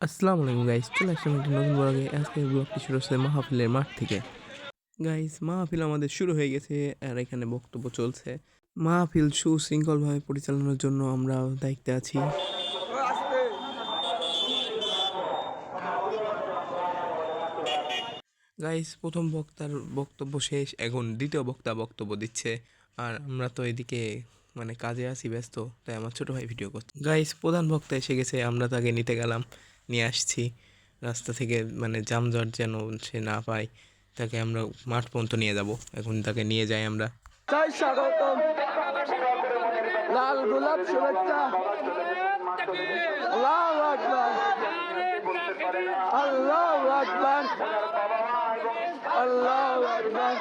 আসসালামু আলাইকুম গাইস, চলে আসলাম একটি নতুন ব্লগে। আজকের ব্লগটি শুরু হচ্ছে মাহফিলের মাঠ থেকে। গাইস, মাহফিল আমাদের শুরু হয়ে গেছে আর এখানে বক্তব্য চলছে। মাহফিল সুশৃঙ্খলভাবে পরিচালনার জন্য আমরা দায়িত্বে আছি। গাইস, প্রথম বক্তার বক্তব্য শেষ, এখন দ্বিতীয় বক্তা বক্তব্য দিচ্ছে। আর আমরা তো এদিকে কাজে আছি ব্যস্ত, তাই আমার ছোট ভাই ভিডিও করছে। গাইস, প্রধান বক্তা এসে গেছে, আমরা তাকে নিতে গেলাম, নিয়ে আসছি রাস্তা থেকে, যানজট যেন সে না পায়। তাকে আমরা মাঠ পর্যন্ত নিয়ে যাব, এখন তাকে নিয়ে যাই আমরা। তাই স্বাগতম, লাল গোলাপ শুভেচ্ছা। আল্লাহু আকবার, আল্লাহু আকবার, আল্লাহু আকবার।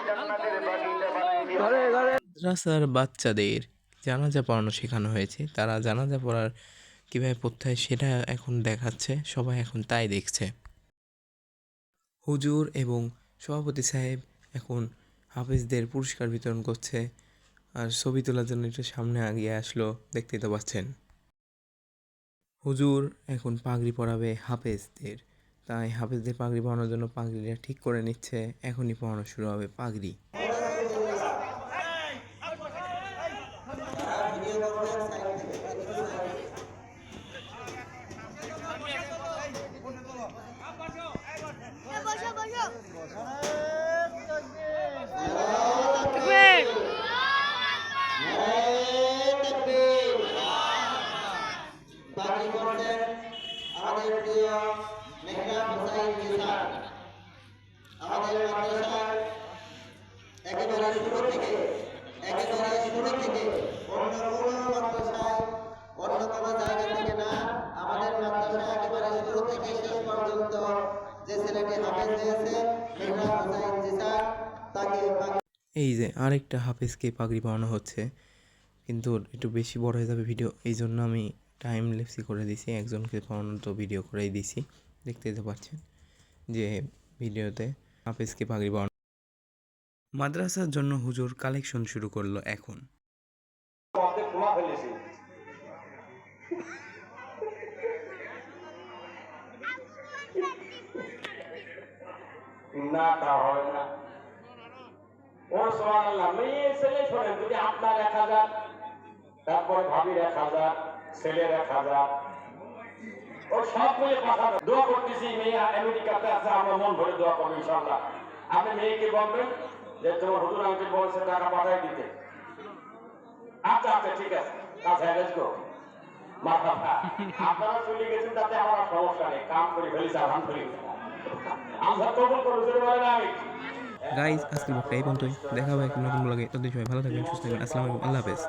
ঘরে ঘরে রাস্তার বাচ্চাদের জানাজা পড়ানো শেখানো হয়েছে, তারা জানাজা পড়ার কীভাবে পড়তে হয় সেটা এখন দেখাচ্ছে, সবাই এখন তাই দেখছে। হুজুর এবং সভাপতি সাহেব এখন হাফেজদের পুরস্কার বিতরণ করছে। আর ছবি তোলার জন্য একটু সামনে আগিয়ে আসলো, দেখতেই তো পাচ্ছেন। হুজুর এখন পাগড়ি পরাবে হাফেজদের, তাই হাফেজদের পাগড়ি পরানোর জন্য পাগড়িটা ঠিক করে নিচ্ছে, এখনই পরানো শুরু হবে পাগড়ি। আমাদের প্রিয় মেহরাব হোসাইন জিসান আমাদের মাদ্রাসার একেবারে শুরু থেকে অন্য কোনো মাদ্রাসায় অন্য কোনো জায়গা থেকে না, আমাদের মাদ্রাসা একেবারে শুরু থেকে শেষ পর্যন্ত যে ছেলেটি হাফেজ হয়েছে মেহরাব হোসাইন জিসান, তাকে এই যে আরেকটা হাফেজকে পাগড়ি পরানো হচ্ছে, কিন্তু একটু বেশি বড় হয়ে যাবে ভিডিও, এই জন্য আমি টাইম ল্যাপসি করে দিছি, একজনকে পরানো তো ভিডিও করেই দিছি, দেখতেই তো পাচ্ছেন যে ভিডিওতে হাফেজকে পাগড়ি পরানো। মাদ্রাসার জন্য হুজুর কালেকশন শুরু করলো এখন। না তা হবে না। ও সুবহানাল্লাহ, মেয়ে ছেলে শোনেন, যদি আপনার 1000, তারপরে ভাবির 1000, ছেলের 1000, ও সব মিলে 5000। দোয়া করতেছি, মেয়ে আমেরিকাতে আছে, আমরা মন ভরে দোয়া করবো ইনশাআল্লাহ। আপনি মেয়েকে বলবেন যে তোমার হুজুর আঙ্কেল বলছে টাকা পাঠাই দিতে। আচ্ছা আচ্ছা, ঠিক আছে, আচ্ছা লেটস গো। মাশাআল্লাহ, আপনারা চলে গেছেন, তাতে আমার সমস্যা নেই, কাম করে ফেলেছি আলহামদুলিল্লাহ। আমরা কবুল করব, জোরে বলেন আমিন। গাইজ, আজকের ব্লগটা এই পর্যন্তই, দেখা হবে একটা নতুন ব্লগে। ততদিন সবাই ভালো থাকবেন, সুস্থ থাকবেন। আসসালামু আলাইকুম, আল্লাহ হাফেজ।